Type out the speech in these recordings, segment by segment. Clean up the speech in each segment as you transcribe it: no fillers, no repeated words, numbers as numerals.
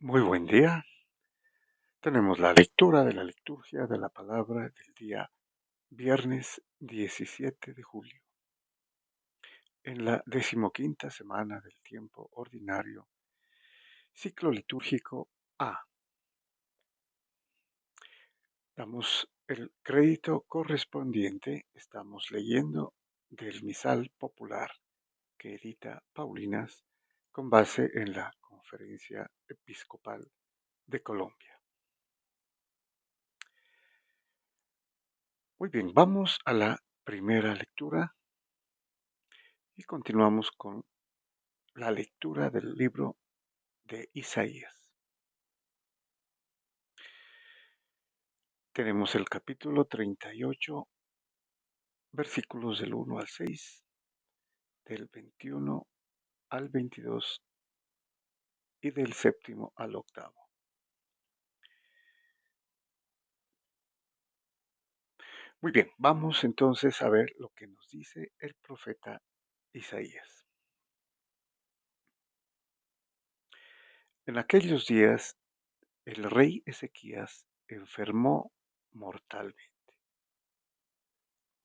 Muy buen día. Tenemos la lectura de la liturgia de la palabra del día viernes 17 de julio, en la decimoquinta semana del tiempo ordinario, ciclo litúrgico A. Damos el crédito correspondiente. Estamos leyendo del misal popular que edita Paulinas con base en la Conferencia Episcopal de Colombia. Muy bien, vamos a la primera lectura y continuamos con la lectura del libro de Isaías. Tenemos el capítulo 38, versículos del 1 al 6, del 21 al 22 y del séptimo al octavo. Muy bien, vamos entonces a ver lo que nos dice el profeta Isaías. En aquellos días, el rey Ezequías enfermó mortalmente.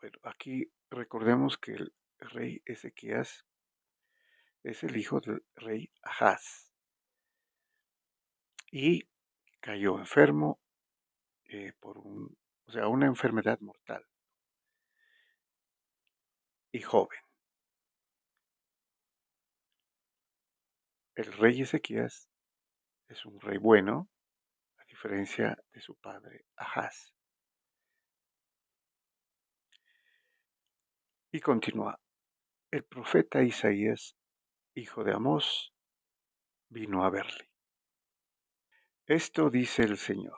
Bueno, aquí recordemos que el rey Ezequías es el hijo del rey Ahaz y cayó enfermo por una enfermedad mortal y joven. El rey Ezequías es un rey bueno, a diferencia de su padre Ahaz. Y continúa, el profeta Isaías, hijo de Amós, vino a verle. Esto dice el Señor: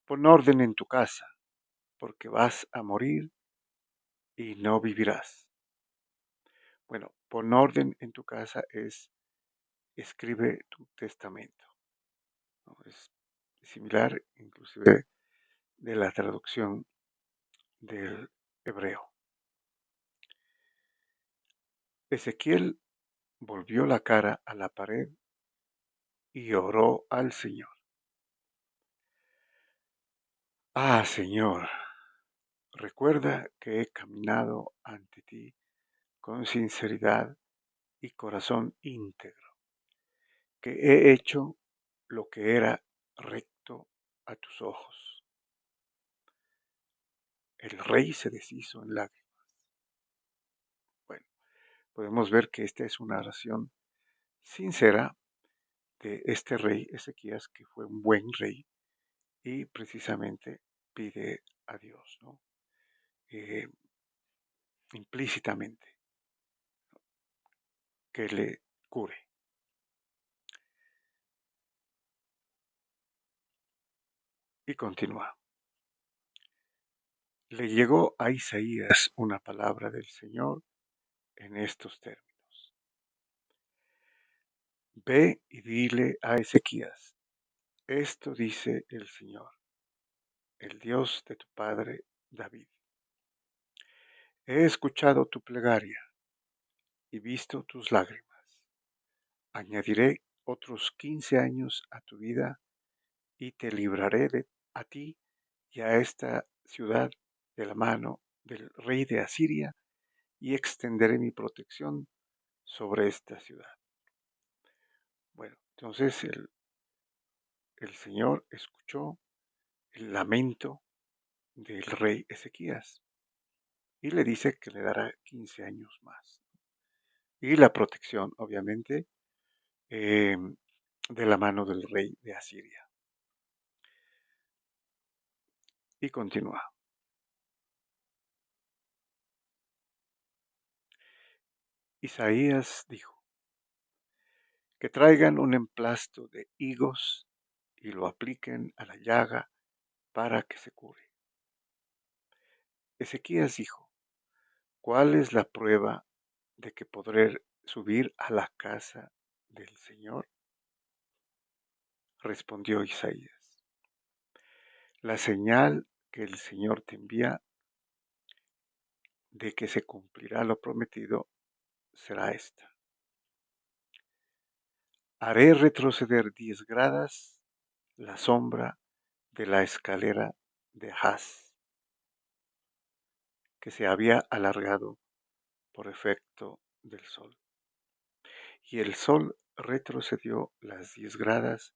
pon orden en tu casa, porque vas a morir y no vivirás. Bueno, pon orden en tu casa es escribe tu testamento, ¿no? Es similar inclusive de la traducción del hebreo. Ezequiel volvió la cara a la pared y oró al Señor. Ah, Señor, recuerda que he caminado ante ti con sinceridad y corazón íntegro, que he hecho lo que era recto a tus ojos. El rey se deshizo en lágrimas. Bueno, podemos ver que esta es una oración sincera de este rey Ezequías, que fue un buen rey y precisamente pide a Dios, ¿no? Eh, implícitamente, que le cure. Y continúa. Le llegó a Isaías una palabra del Señor en estos términos: ve y dile a Ezequías, esto dice el Señor, el Dios de tu padre David. He escuchado tu plegaria y visto tus lágrimas. Añadiré otros 15 años a tu vida y te libraré a ti y a esta ciudad de la mano del rey de Asiria, y extenderé mi protección sobre esta ciudad. Bueno, entonces el Señor escuchó el lamento del rey Ezequías y le dice que le dará 15 años más. Y la protección, obviamente, eh, de la mano del rey de Asiria. Y continúa. Isaías dijo: que traigan un emplasto de higos y lo apliquen a la llaga para que se cure. Ezequías dijo: ¿cuál es la prueba de que podré subir a la casa del Señor? Respondió Isaías: la señal que el Señor te envía de que se cumplirá lo prometido será esta: Haré retroceder 10 gradas la sombra de la escalera de Haz, que se había alargado por efecto del sol. Y el sol retrocedió las 10 gradas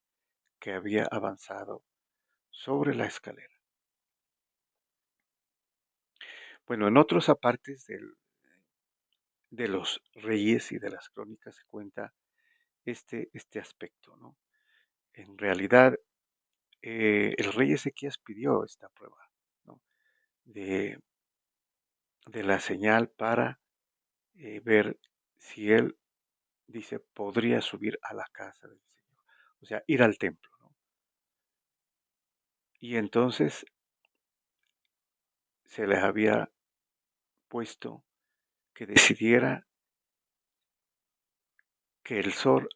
que había avanzado sobre la escalera. Bueno, en otros apartes de los reyes y de las crónicas se cuenta este aspecto, ¿no? En realidad, el rey Ezequías pidió esta prueba, ¿no? de, de la señal para ver si él, dice, podría subir a la casa del Señor, o sea, ir al templo, ¿no? Y entonces se les había puesto que decidiera que el sol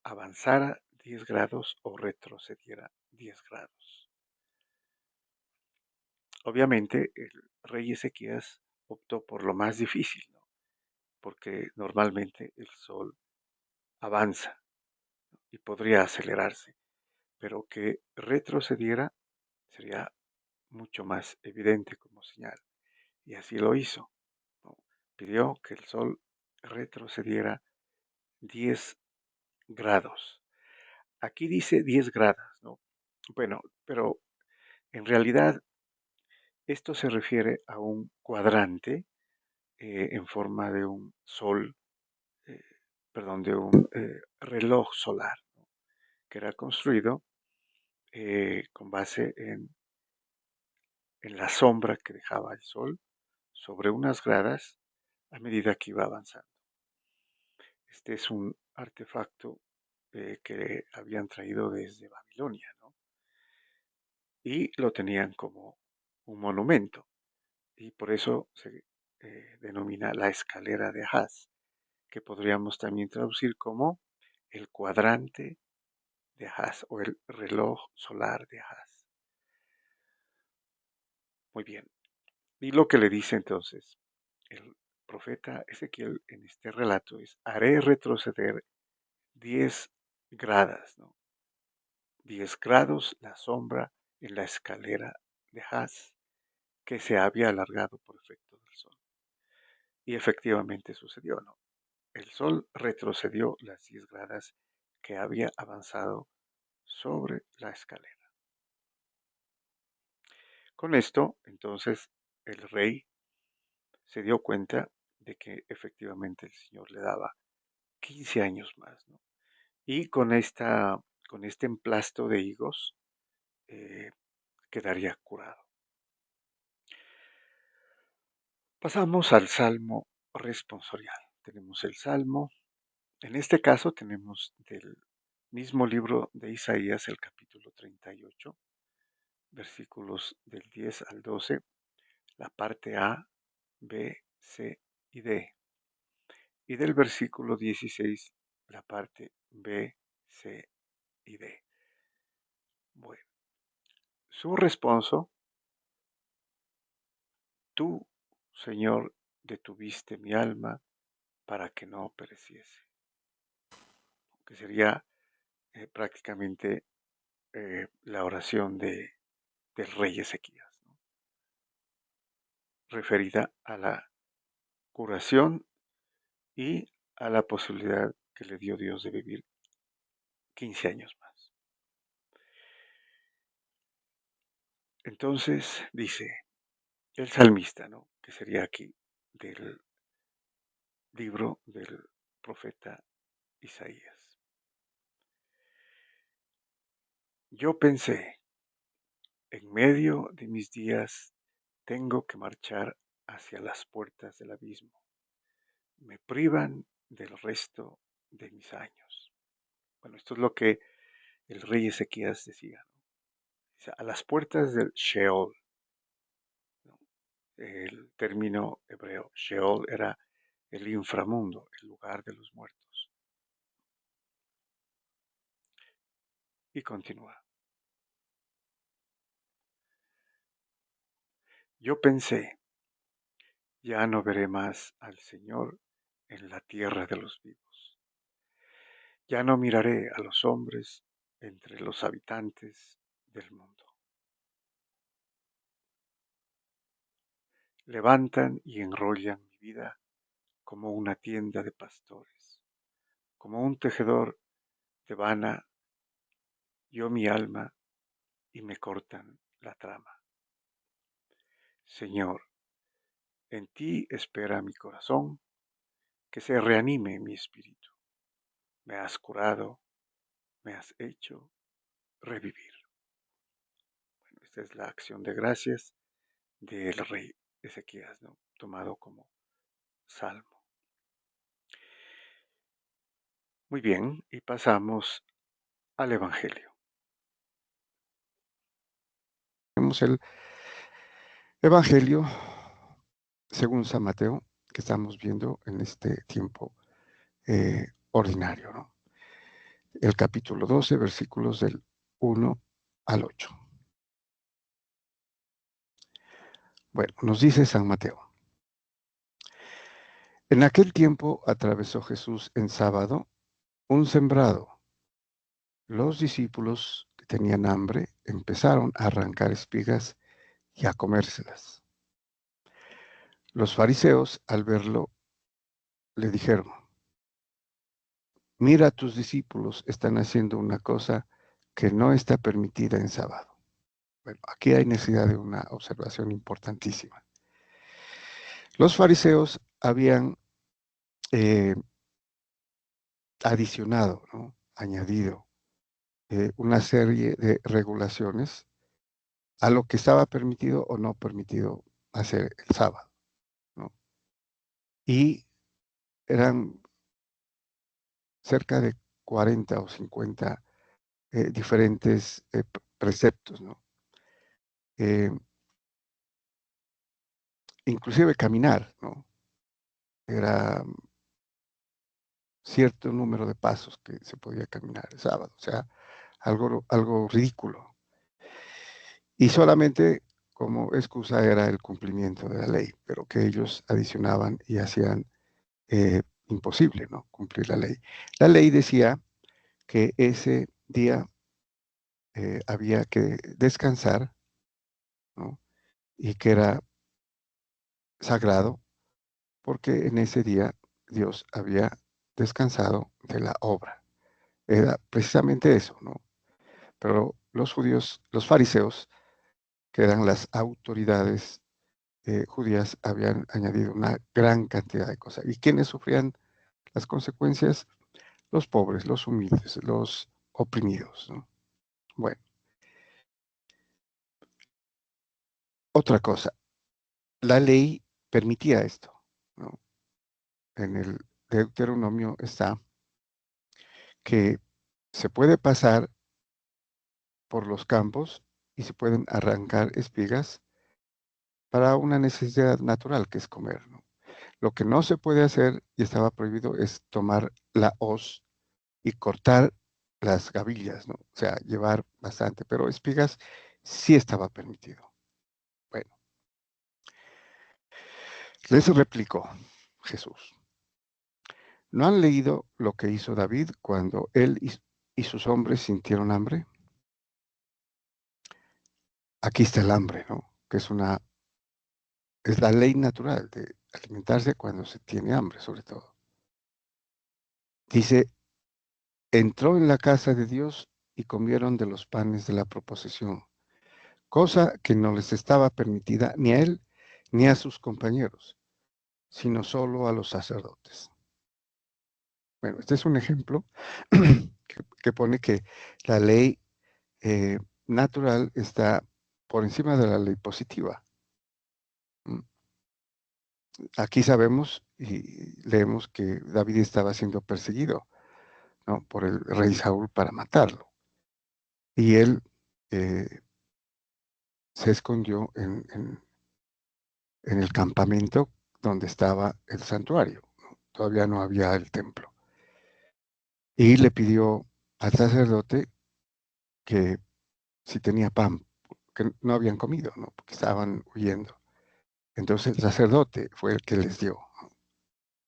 avanzara 10 grados o retrocediera 10 grados. Obviamente, el rey Ezequías optó por lo más difícil, ¿no? Porque normalmente el sol avanza y podría acelerarse, pero que retrocediera sería mucho más evidente como señal. Y así lo hizo, ¿no? Pidió que el sol retrocediera 10 grados. Aquí dice 10 grados, ¿no? Bueno, pero en realidad esto se refiere a un cuadrante en forma de un sol, eh, perdón, de un reloj solar, ¿no? Que era construido con base en la sombra que dejaba el sol sobre unas gradas a medida que iba avanzando. Este es un artefacto que habían traído desde Babilonia, ¿no? Y lo tenían como un monumento, y por eso se denomina la escalera de Ahaz, que podríamos también traducir como el cuadrante de Ahaz o el reloj solar de Ahaz. Muy bien. Y lo que le dice entonces el profeta Ezequiel en este relato es: haré retroceder 10 gradas, ¿no? 10 grados la sombra en la escalera de Haz, que se había alargado por efecto del sol. Y efectivamente sucedió, ¿no? El sol retrocedió las 10 gradas que había avanzado sobre la escalera. Con esto, entonces, el rey se dio cuenta de que efectivamente el Señor le daba 15 años más, ¿no? Y con este emplasto de higos, eh, quedaría curado. Pasamos al Salmo responsorial. Tenemos el Salmo, en este caso tenemos del mismo libro de Isaías el capítulo 38, versículos del 10 al 12, la parte A, B, C y D, y del versículo 16, la parte B, C y D. Bueno, su responso: tú, Señor, detuviste mi alma para que no pereciese, que sería prácticamente la oración del rey Ezequías, ¿no? Referida a la curación y a la posibilidad que le dio Dios de vivir 15 años más. Entonces dice el salmista, ¿no? Que sería aquí del libro del profeta Isaías. Yo pensé, en medio de mis días tengo que marchar hacia las puertas del abismo. Me privan del resto de mis años. Bueno, esto es lo que el rey Ezequías decía, ¿no? O sea, a las puertas del Sheol, ¿no? El término hebreo Sheol era el inframundo, el lugar de los muertos. Y continúa. Yo pensé, ya no veré más al Señor en la tierra de los vivos. Ya no miraré a los hombres entre los habitantes del mundo. Levantan y enrollan mi vida como una tienda de pastores, como un tejedor de vana yo mi alma y me cortan la trama. Señor, en ti espera mi corazón, que se reanime mi espíritu. Me has curado, me has hecho revivir. Bueno, esta es la acción de gracias del rey Ezequías, ¿no? Tomado como salmo. Muy bien, y pasamos al Evangelio. Tenemos el Evangelio según San Mateo, que estamos viendo en este tiempo ordinario, ¿no? El capítulo 12, versículos del 1 al 8. Bueno, nos dice San Mateo. En aquel tiempo atravesó Jesús en sábado un sembrado. Los discípulos que tenían hambre empezaron a arrancar espigas y a comérselas. Los fariseos, al verlo, le dijeron, mira, tus discípulos están haciendo una cosa que no está permitida en sábado. Bueno, aquí hay necesidad de una observación importantísima. Los fariseos habían eh, adicionado, ¿no? Añadido una serie de regulaciones a lo que estaba permitido o no permitido hacer el sábado, ¿no? Y eran cerca de 40 o 50 diferentes preceptos, ¿no? Eh, Inclusive caminar, ¿no? Era cierto número de pasos que se podía caminar el sábado, o sea, algo ridículo. Y solamente como excusa era el cumplimiento de la ley, pero que ellos adicionaban y hacían imposible, ¿no? Cumplir la ley. La ley decía que ese día había que descansar, ¿no? Y que era sagrado porque en ese día Dios había descansado de la obra. Era precisamente eso, ¿no? Pero los judíos, los fariseos, que eran las autoridades judías, habían añadido una gran cantidad de cosas. ¿Y quiénes sufrían las consecuencias? Los pobres, los humildes, los oprimidos, ¿no? Bueno, otra cosa, la ley permitía esto, ¿no? En el Deuteronomio está que se puede pasar por los campos y se pueden arrancar espigas para una necesidad natural que es comer, ¿no? Lo que no se puede hacer y estaba prohibido es tomar la hoz y cortar las gavillas, ¿no? O sea, llevar bastante, pero espigas sí estaba permitido. Bueno, les replicó Jesús. ¿No han leído lo que hizo David cuando él y sus hombres sintieron hambre? Aquí está el hambre, ¿no? Que es la ley natural de alimentarse cuando se tiene hambre, sobre todo. Dice, entró en la casa de Dios y comieron de los panes de la proposición, cosa que no les estaba permitida ni a él ni a sus compañeros, sino solo a los sacerdotes. Bueno, este es un ejemplo que pone que la ley natural está por encima de la ley positiva. Aquí sabemos y leemos que David estaba siendo perseguido, ¿no? Por el rey Saúl para matarlo. Y él se escondió en el campamento donde estaba el santuario, ¿no? Todavía no había el templo. Y le pidió al sacerdote que si tenía pan, que no habían comido, ¿no? Porque estaban huyendo. Entonces el sacerdote fue el que les dio, ¿no?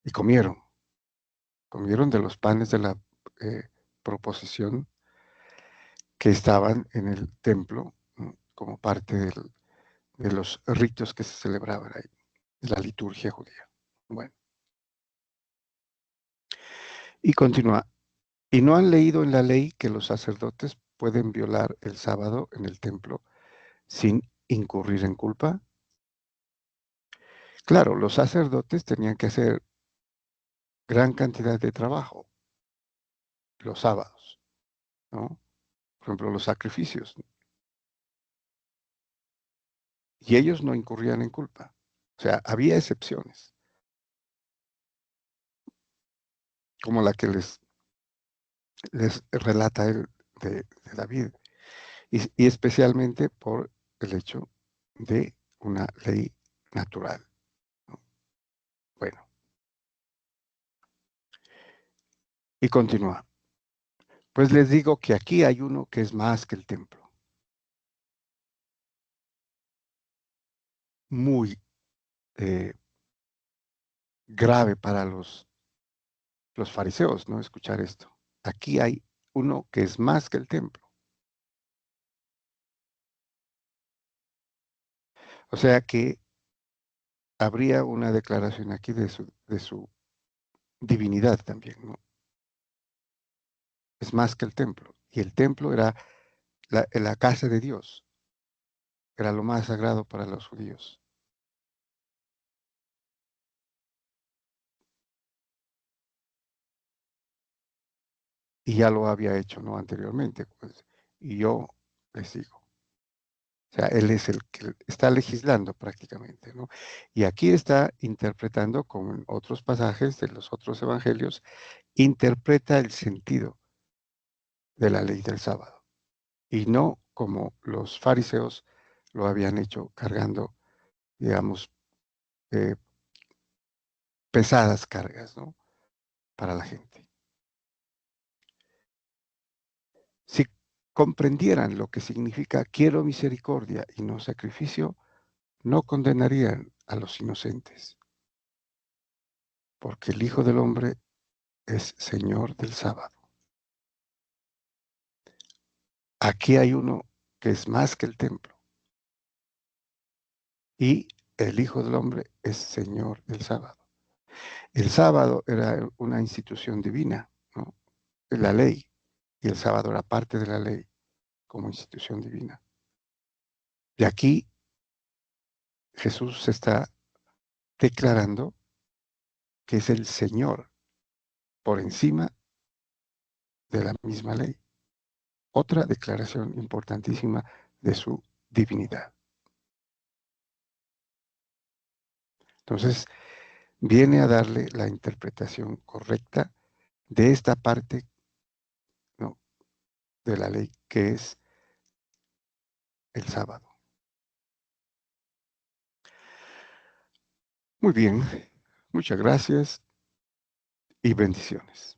Y comieron de los panes de la proposición que estaban en el templo, como parte de los ritos que se celebraban ahí, la liturgia judía. Bueno, y continúa. ¿Y no han leído en la ley que los sacerdotes pueden violar el sábado en el templo sin incurrir en culpa? Claro, los sacerdotes tenían que hacer gran cantidad de trabajo los sábados, ¿no? Por ejemplo, los sacrificios. Y ellos no incurrían en culpa. O sea, había excepciones, como la que les relata él de David, y especialmente por el hecho de una ley natural, ¿no? Bueno, y continúa. Pues les digo que aquí hay uno que es más que el templo. Muy eh, grave para los fariseos, ¿no? Escuchar esto. Aquí hay uno que es más que el templo. O sea que habría una declaración aquí de su divinidad también, ¿no? Es más que el templo. Y el templo era la casa de Dios, era lo más sagrado para los judíos. Y ya lo había hecho, ¿no? Anteriormente, pues. Y yo les digo. O sea, él es el que está legislando prácticamente, ¿no? Y aquí está interpretando, como en otros pasajes de los otros evangelios, interpreta el sentido de la ley del sábado. Y no como los fariseos lo habían hecho cargando, digamos, eh, pesadas cargas, ¿no? Para la gente. Si comprendieran lo que significa quiero misericordia y no sacrificio, no condenarían a los inocentes, porque el Hijo del Hombre es Señor del sábado. Aquí hay uno que es más que el templo y el Hijo del Hombre es Señor del sábado. El sábado era una institución divina, ¿no? La ley, y el sábado era parte de la ley como institución divina. Y aquí Jesús se está declarando que es el Señor por encima de la misma ley. Otra declaración importantísima de su divinidad. Entonces, viene a darle la interpretación correcta de esta parte, ¿no? De la ley que es el sábado. Muy bien, muchas gracias y bendiciones.